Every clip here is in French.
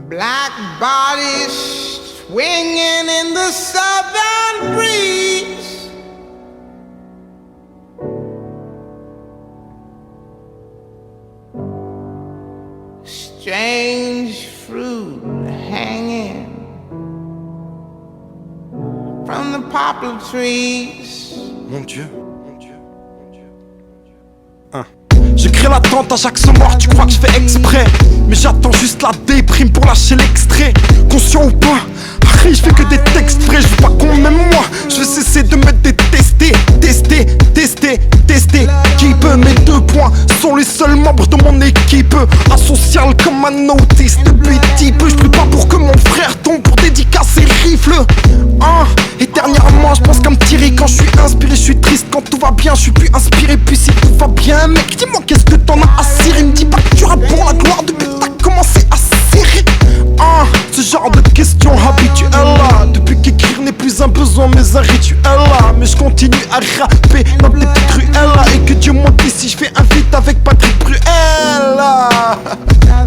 Black bodies swinging in the southern breeze. Strange fruit hanging from the poplar trees. Mon Dieu. Je crée l'attente à chaque mort, tu crois que je fais exprès. Mais j'attends juste la déprime pour lâcher l'extrait. Conscient ou pas, je fais que des textes vrais. Je veux pas qu'on m'aime moi, je veux cesser de me détester. Tester. Qui peut, mes 2 points sont les seuls membres de mon équipe. Asocial comme un autiste petit peu. Je prie pas pour que mon frère tombe pour dédicacer le rifle. Et dernièrement je pense qu'à me tirer quand je suis inspiré. Je suis triste quand tout va bien, je suis plus inspiré. Puis si tout va bien, mec, dis-moi qu'est-ce que t'en as à cirer. Il me dit pas que tu rappes pour la gloire depuis que t'as commencé à serrer. Ce genre de questions habituelles là. Depuis qu'écrire n'est plus un besoin mais un rituel là. Mais je continue à rapper dans tes petites ruelles là. Et que Dieu monte si je fais un feat avec Patrick Bruel là.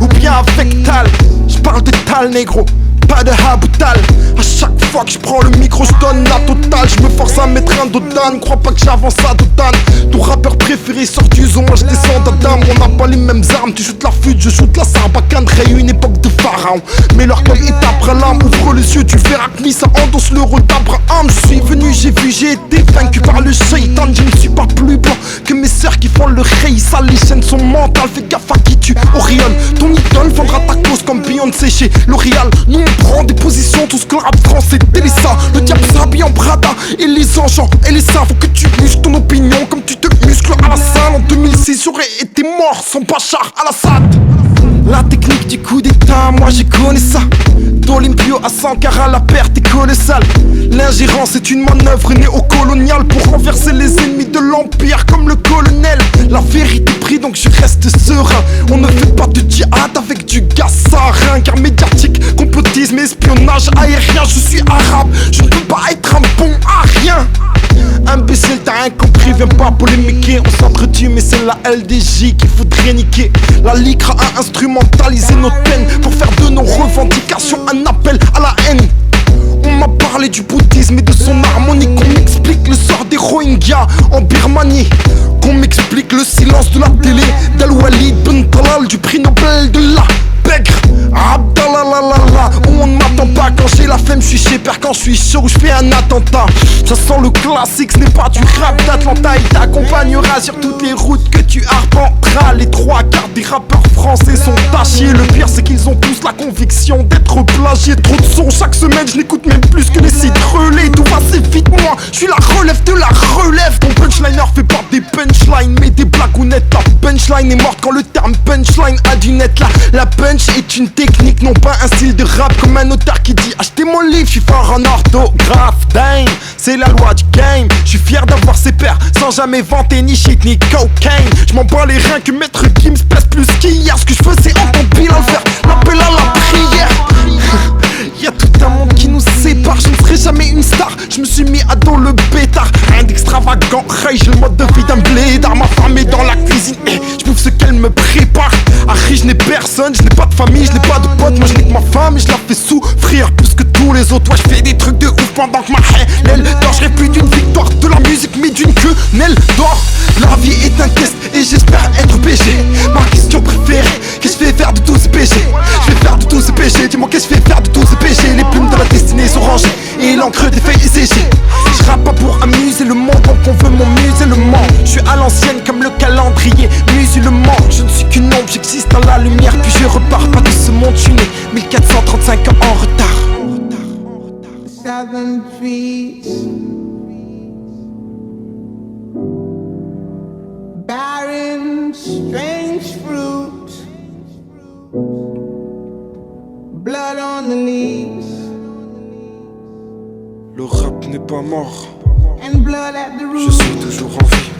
Ou bien avec Tal. Je parle de Tal négro, pas de Haboutal. À chaque fois que je prends le micro je donne la totale. Je me force à mettre un dodan, crois pas que j'avance à dodan. Ton rappeur préféré sort du zoo, moi je descends d'Adam. On n'a pas les mêmes armes, tu shootes la flûte, je shoot la sarbacane. Crée une époque de pharaon, mais leur comme étape après l'âme. Ouvre les yeux, tu verras que Missa endosse le rôle d'Abraham. Je suis venu, j'ai vu, j'ai été vaincu par le shaitan. Je ne suis pas plus blanc que mes sœurs qui font le rey. Ça, les chaînes sont mentales, fais gaffe à qui tu auréoles. Ton idole vendra ta cause comme Beyoncé chez L'Oréal. Nous on prend des positions, tout ce que le rap français délissa. Le diable s'habille en Prada et les enjans et les seins. Faut que tu muscles ton opinion comme tu te muscles à la salle. En 2006 j'aurais été mort sans Bachar al-Assad. La technique du coup d'état, moi je connais ça. D'Olympio à Sankara, la perte est colossale. L'ingérence est une manœuvre néocoloniale pour renverser les ennemis de l'empire comme le colonel. La vérité prie donc je reste serein. On ne fait pas de djihad avec du gaz sarin. Car médiatique, complotisme, espionnage aérien. Je suis arabe, je ne peux pas être un bon à rien. Imbécile, t'as rien compris, viens pas polémiquer. On s'entretue mais c'est la LDJ qu'il faudrait niquer. La LICRA a instrumentalisé nos peines pour faire de nos revendications un appel à la haine. On m'a parlé du bouddhisme et de son harmonie. Qu'on m'explique le sort des Rohingyas en Birmanie. Qu'on m'explique le silence de la télé d'Al Walid Ben Talal, du prix Nobel de la pègre Abdallah. Où on ne m'attend pas quand j'ai la flemme, je suis chez père quand je suis chaud, je fais un attentat. Ça sent le classique, ce n'est pas du rap d'Atlanta. Il t'accompagnera sur toutes les routes que tu arpenteras. Les 3 quarts des rappeurs français sont tachés. Le pire c'est qu'ils ont tous la conviction d'être plagiés. Trop de sons chaque semaine, je n'écoute même plus que les sites relais. Tout va si vite, moi, je suis la relève de la relève. Ton punchliner fait pas des punchlines mais des blagounettes. La punchline est morte quand le terme punchline a dû naître là. La punch est une technique, non pas un style de rap. Comme un auteur qui dit achetez mon livre, je suis fort en orthographe. Dame, c'est la loi du game. Je suis fier d'avoir ses pairs sans jamais vanter ni shit ni cocaine. Je m'en bats les reins que Maître Gims pèse plus qu'hier. Ce que je veux c'est en ton bilan faire l'appel à la prière. Y'a tout un monde qui nous sépare, je ne serai jamais une star. Je me suis mis à dos le pétard. Rien d'extravagant, rage le mode de vie d'un blédard. Ma femme est dans la cuisine et je bouffe ce qu'elle me prépare. Harry, je n'ai personne, je n'ai pas de famille, je n'ai pas de potes. Moi je n'ai que ma femme et je la fais souffrir plus que tous les autres. Ouais, je fais des trucs de ouf pendant que ma haine dort. Je rêve plus d'une victoire de la musique mais d'une quenelle d'or. La vie est un test et j'espère être BG. Ma question préférée, qu'est-ce que je fais faire de tous ces péchés? Je vais faire de tous ces péchés, dis-moi qu'est-ce que je fais faire de tous ces péchés? Les plumes de la destinée sont rangées et l'encre des feuilles est séchée. Je rappe pas pour amuser le monde, donc on veut mon musulman. Je suis à l'ancienne comme le calendrier musulman. Je ne suis qu'une ombre, j'existe dans la lumière puis je repars pas de ce monde. Je suis né 1435 ans en retard. Southern trees, barren, strange fruit, blood on the leaves, Le rap n'est pas mort, and blood at the je roots. suis toujours en vie.